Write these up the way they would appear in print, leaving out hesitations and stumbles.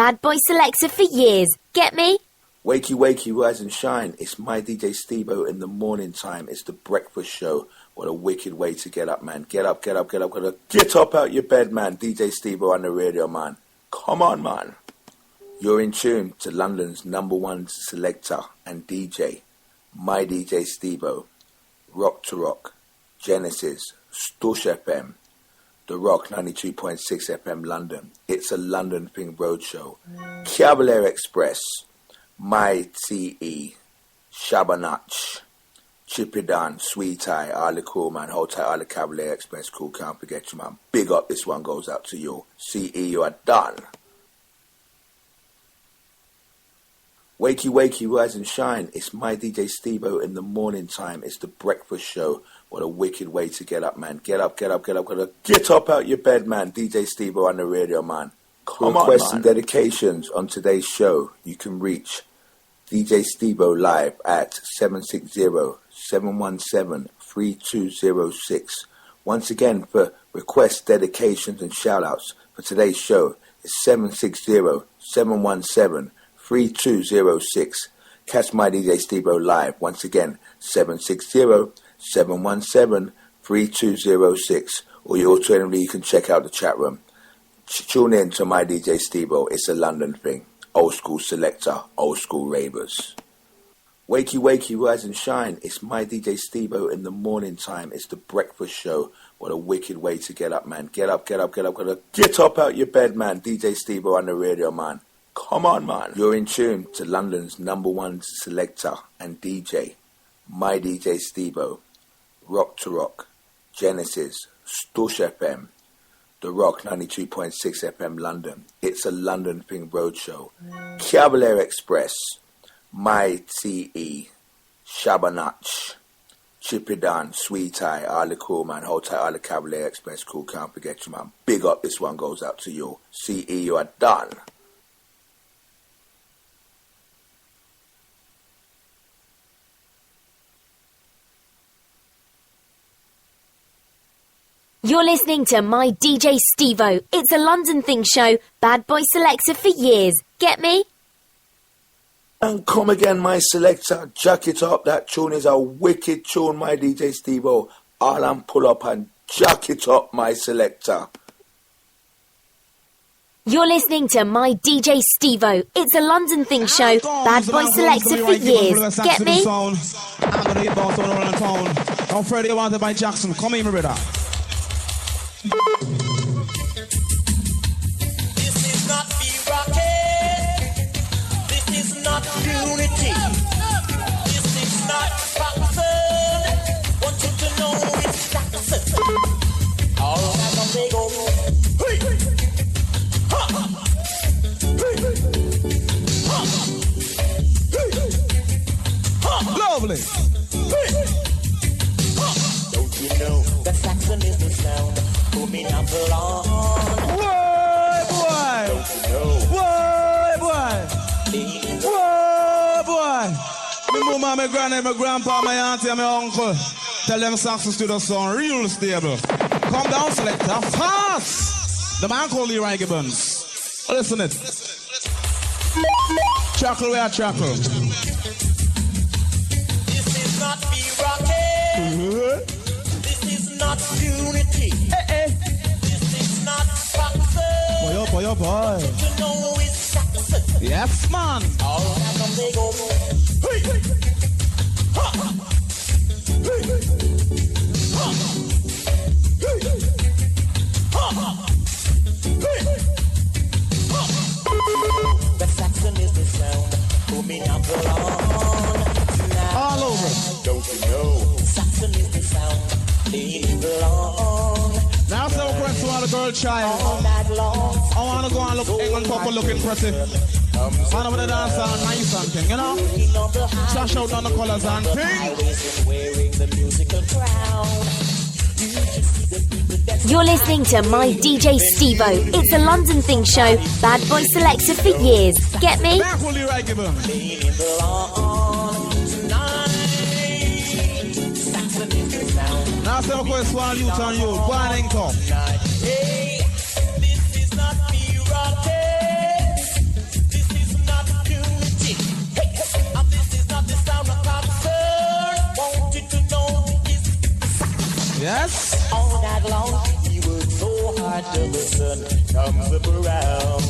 bad boy selector for years. Get me? Wakey, wakey, rise and shine. It's my DJ SKOOL in the morning time. It's the breakfast show. What a wicked way to get up, man. Get up, get up, get up, get up. Get up out your bed, man. DJ SKOOL on the radio, man. Come on, man. You're in tune to London's #1 selector and DJ, my DJ SKOOL. Rock to Rock, Genesis, Stush FM, The Rock 92.6 FM London. It's a London Thing Roadshow. Cavalier Express, My TE, Shabanach, Chipidan, Sweet Eye, all the cool, man. Hold tight, all the Cavalier Express cool. Can't forget you, man. Big up, this one goes out to you. CE, you are done. Wakey, wakey, rise and shine. It's my DJ SKOOL in the morning time. It's the breakfast show. What a wicked way to get up, man. Get up, get up, get up, get up. Get up out your bed, man. DJ SKOOL on the radio, man. Come on, requests and dedications on today's show. You can reach DJ SKOOL live at 760-717-3206. Once again, for requests, dedications, and shout-outs for today's show, it's 760-717-3206. Catch my DJ SKOOL live. Once again, 760-717-3206. Or you alternatively, you can check out the chat room. Tune in to my DJ SKOOL. It's a London thing. Old school selector, old school ravers. Wakey, wakey, rise and shine. It's my DJ SKOOL in the morning time. It's the breakfast show. What a wicked way to get up, man. Get up, get up, get up, get up. Get up out your bed, man. DJ SKOOL on the radio, man. Come on, man. You're in tune to London's #1 selector and DJ, my DJ SKOOL. Rock to Rock, Genesis, Stush FM, The Rock 92.6 FM London. It's a London Thing Roadshow. Cavalier Express, My TE, Shabanach, Chipidan, Sweet Eye, all the cool, man. Hold tight, all the Cavalier Express cool. Can't forget you, man. Big up, this one goes out to you. CE, you are done. You're listening to my DJ SKOOL. It's a London Thing show. Bad boy selector for years. Get me? And come again, my selector. Jack it up. That tune is a wicked tune, my DJ SKOOL. All and pull up and jack it up, my selector. You're listening to my DJ SKOOL. It's a London Thing show. Bad boy selector for years. Get me? I'm gonna hit boss all around the town. I'm Freddie wanted by Jackson. Come here, my brother. This is not B-Rocket. This is not Unity. This is not SAXON. Want you to know it's SAXON. All right, on they go. Hey. Ha. Hey. Ha. Hey. Ha. Lovely. Hey. Ha. Don't you know that SAXON is the sound? Me number on. Boy, boy. Boy, boy. Boy, boy. My mama, my granny, my grandpa, my auntie, and my uncle. Tell them Saxon Studio sound real stable. Come down, selector, fast. The man called Leroy Gibbons. Listen it. Chuckle, we are chuckle. This is not B-Rocket. This is not Unity. This is not SAXON. Boy, oh boy, oh boy. You know it's SAXON. Yes, man. All right, on they go. Hey. Ha. Hey. Ha. Hey. Ha. Hey. Ha. The SAXON is the sound. Put me number on. All over. Don't you know? SAXON is the sound. Leave alone. Now say a question to the girl child. All night long. I want to go and look England couple look impressive. Man over the dance and nice and thing, you know? Trash out on the colours and thing. Wearing the musical crown. You're listening to my DJ SKOOL. It's a London Thing show. Bad boy selector for years. Get me? Back will you right, give him. Leaning along tonight. SAXON is the sound. Now say a question to youth and youth. One income. Hey, this is not B-Rocket. Yes. All night long, he worked so hard till the sun comes up around.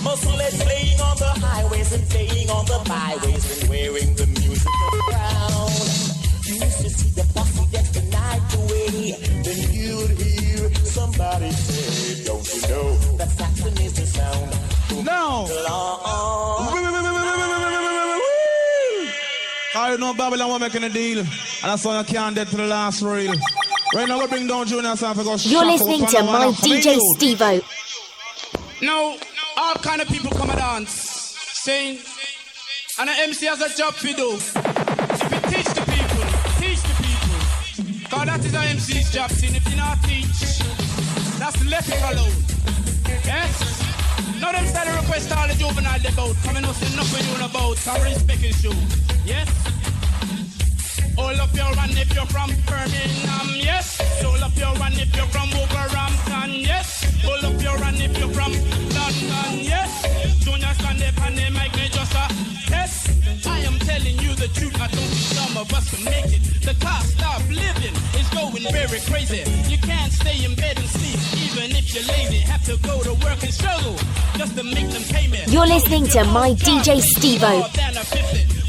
Muscles playing on the highways and playing on the byways and wearing the music around. You used to see the posse deck the night away. Then you'd hear somebody say, don't you know that saxon is the sound? Now. I know Babylon was making a deal, and that's why I can't get to the last reel. Right now we bring down Junior Sound for go. You're listening to MYDJSTEVEO. Now, all kind of people come and dance, sing, and an MC has a job to do. If you teach the people, because that is an MC's job, see, if you not teach, that's left it alone. Yes? Now them start to request all the juvenile they bout, coming up saying nothing you about, some respect is due. Yes? All of your run if you're from Birmingham, yes. All of your run if you're from Wolverhampton, yes. All of your run if you're from London, yes. Junior stand up and they make me just a test. I am telling you the truth, I don't think some of us can make it. The cost of living is going very crazy. You can't stay in bed and sleep, even if you're lazy. Have to go to work and struggle just to make them pay me. You're listening to MYDJSTEVEO.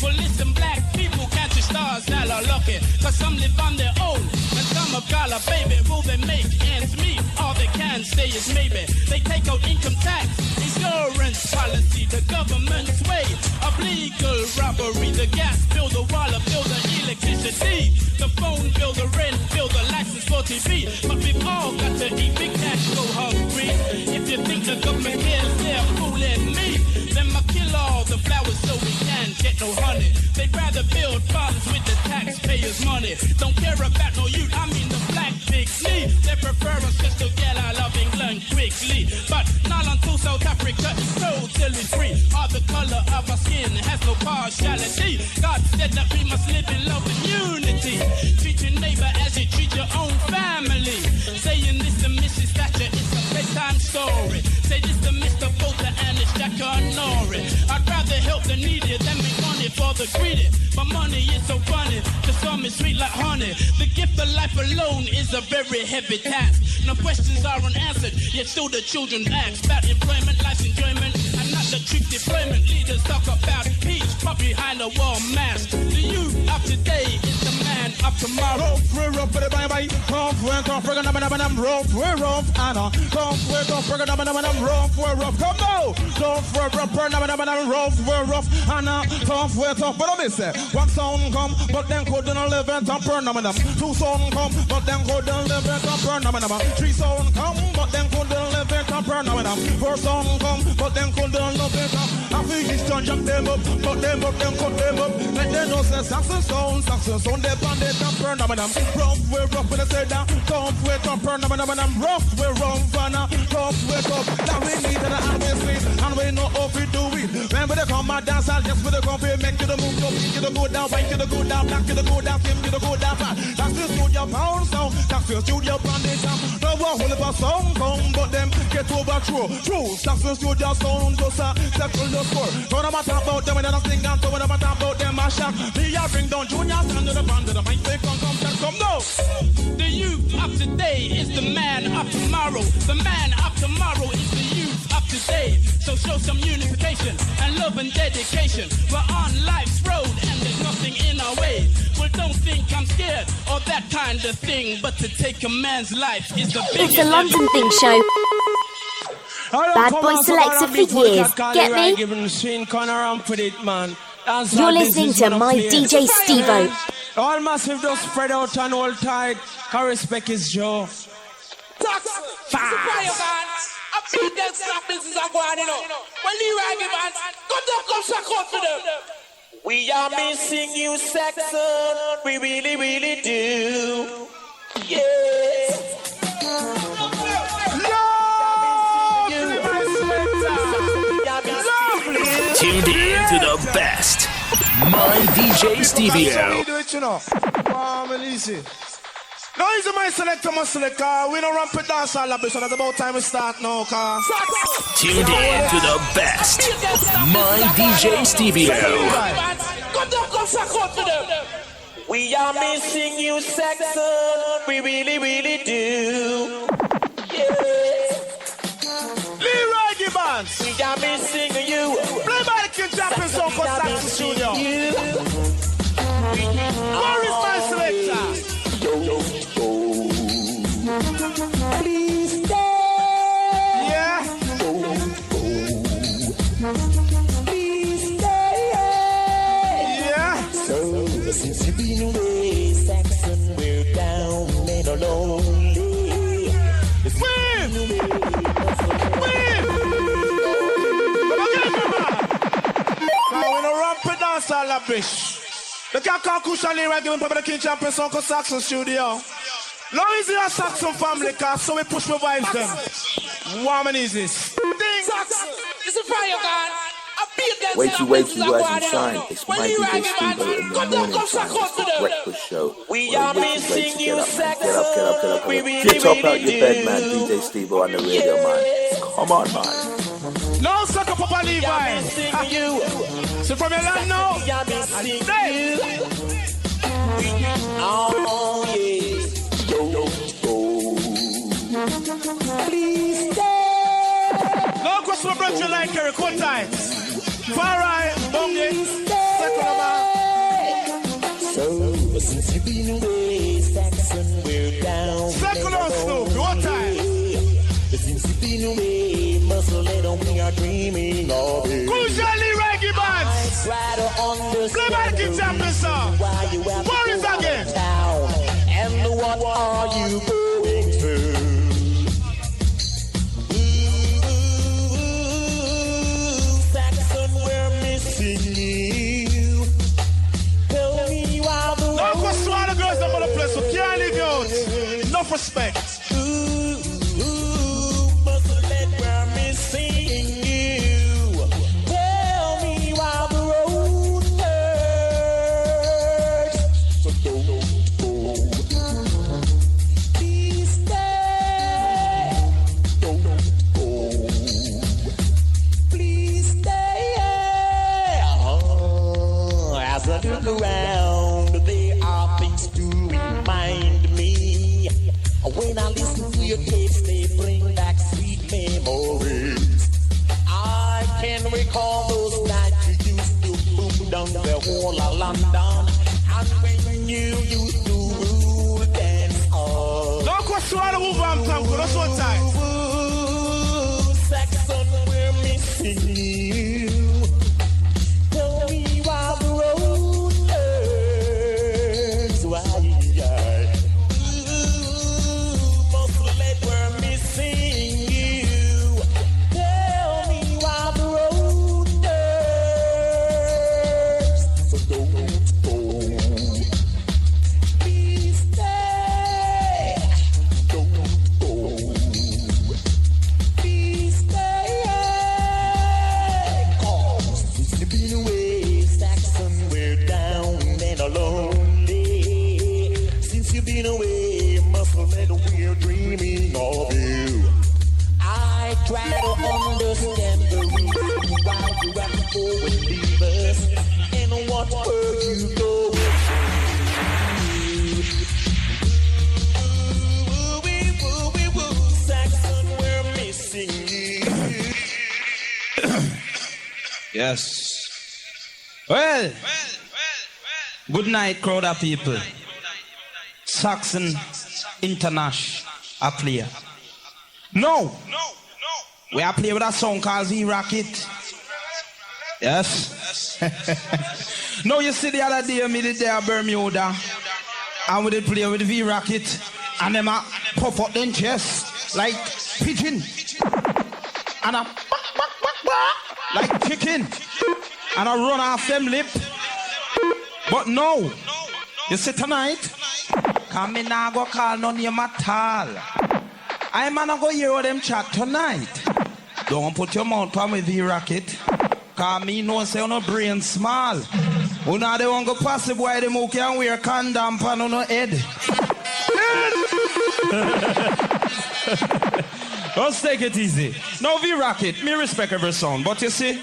Well, listen, black people can't see stars now are lucky, cause some live on their own and some have got a baby. Will they make ends meet? All they can say is maybe. They take out income tax, insurance policy, the government's way of legal robbery. The gas bill, the water bill, the electricity, the phone bill, the rent bill, the license for TV. But we've all got to eat, big cats go hungry. If you think the government cares, they're fooling me. Then I kill all the flowers so we can get no honey. They'd rather build farms with the taxpayers' money. Don't care about no youth, I mean the black pixie. They prefer us just to get out of England quickly. But not until South Africa is totally free. All the color of our skin has no partiality. God said that we must live in love and unity. Treat your neighbor as you treat your own family. Saying this to Mrs. Thatcher, it's a bedtime story. Say this to Mr. Bolter and it's Jack Nori. I'd rather help the needy than make money for the greedy. But money is so funny, to some is sweet like honey. The gift of life alone is a very heavy task. No questions are unanswered, yet still the children ask about employment, life's enjoyment, and not the trick deployment. Leaders talk about peace, pop behind a wall mask. The youth of today is the man of tomorrow. We're rough for the bye-bye. Rough, we're rough, we're rough, we're rough, Anna. Rough, we're rough, we're rough, we're rough. Come now! Rough, we're rough, we're rough, Anna. Rough, we're tough, but I miss it. One sound come, but then couldn't live it and burn them. Two sound come, but then couldn't live it and burn them. Three sound come, but then couldn't live it and burn them. Four sound come, but then couldn't live it and I think it's done, jack them up, cut them up, then cut them up. Let them know say Saxon sound, they bandit and burn them. Rough, we're rough, when I say that. Tough, we're tough, burn them. Rough, we're rough, and tough, we're tough. Now we need it and we sweet, and we know how we do it. When we come and dance, I'll just with the company, make you the move, you the go down, white you the go down, black you the go down, Kim you the go down, fat. That's the studio pound sound, that's the studio bandit sound. No one will ever sound come, but them get overthrow. True, that's the studio sound, just settle the score. Don't matter about them, and I sing and so when I matter about them, I shout. Me, I bring down Junior Sound to the band, to the mic, they come now. The youth of today is the man of tomorrow. The man of tomorrow is the youth of today. So show some unification and love and dedication. We're on life's road and there's nothing in our way. Well, don't think I'm scared or that kind of thing, but to take a man's life is the biggest. It's a London thing show. Bad boy selector for years. Get me? You're listening to MYDJSTEVEO. All massive just spread out and all tight. Can respect his jaw. We are missing you, Saxon. We really, really do. Yeah. Tuned in to the best. MYDJSTEVEO. No, easy, my selector, my selector. We don't run for dance all so that's about time we start now, car. Tuned in to the best. MYDJSTEVEO. We are missing you, Saxon. We really, really do. Yes. Leroy Gibbons. We are missing you. Play by the King Jumping Song for Saxon Studio. Where is my selector? Please stay. Yeah. Please stay. Yeah. So since you've been away, Saxon, we're down and lonely. Win! Win! Now we no rampant dance all that bitch. The cat can't cushion Leroy giving people the King Champion Song for Saxon Studio. Long as you're a Saxon family car, so we push my vibes them. Warm and easy. Saxon, it's a fire gun. Wakey, wakey, rise and shine. It's my DJ Steve-O in the morning time. It's the breakfast show. We are missing you, Saxon. Get up out your bed, man. DJ Steve-O on the radio, man. Come on, man. No sucker Papa Levi. So from your land now, stay. Oh, yeah. Please stay. No question my brother like Eric. One time. Far right, Bongi, second man. So, since you've been away, Saxon, we're down. Second on Snoop, one time. Since you've been away, muscle let on me are dreaming of it. Crucially reggae bands. Try to understand. Play by the King Champion Song. Why you have Where is that again? Town, and what are you going through? Saxon, we're missing you. Tell me why the No question all the girls that want to play, so can't leave you out. Enough respect. muscle let we're missing you. Tell me why the road hurts. So don't go. Please stay. Don't go. Please stay. As I look around, there are things to remind me. When I listen to your tapes, they bring back sweet memories. I can recall those nights you used to boom down the whole of London, and when you used to rule dance hall. No question all the Wolverhampton, that's one time. Saxon, we're missing you. Tell me why the road turns. Why? Muscle let we're missing you. Tell me why the road turns. So don't go. Please stay. Don't go. Please stay. 'Cause since you've been away, Saxon, we're down and lonely. Since you've been away, muscle and we're dreaming of you. I try to understand the reason why you have to go and leave us, and what were you going through? Saxon, we're missing you. Yes. Well, good night, crowd of people. Saxon International, a player. No. We are playing with a song called V-Rocket. Yes. No, you see the other day, me did there Bermuda, and we did play with V-Rocket, and them a pop up them chest like pigeon, and a like chicken, and I run off them lip. But no, you see tonight, come in now go call no name at all. I'm gonna go hear what them chat tonight. Don't put your mouth on me, V-Rocket. Cause me no say no brain small. Who now they won't go pass the boy them who can wear condom pan on no head. Let's take it easy. Now V-Rocket, me respect every song, but you see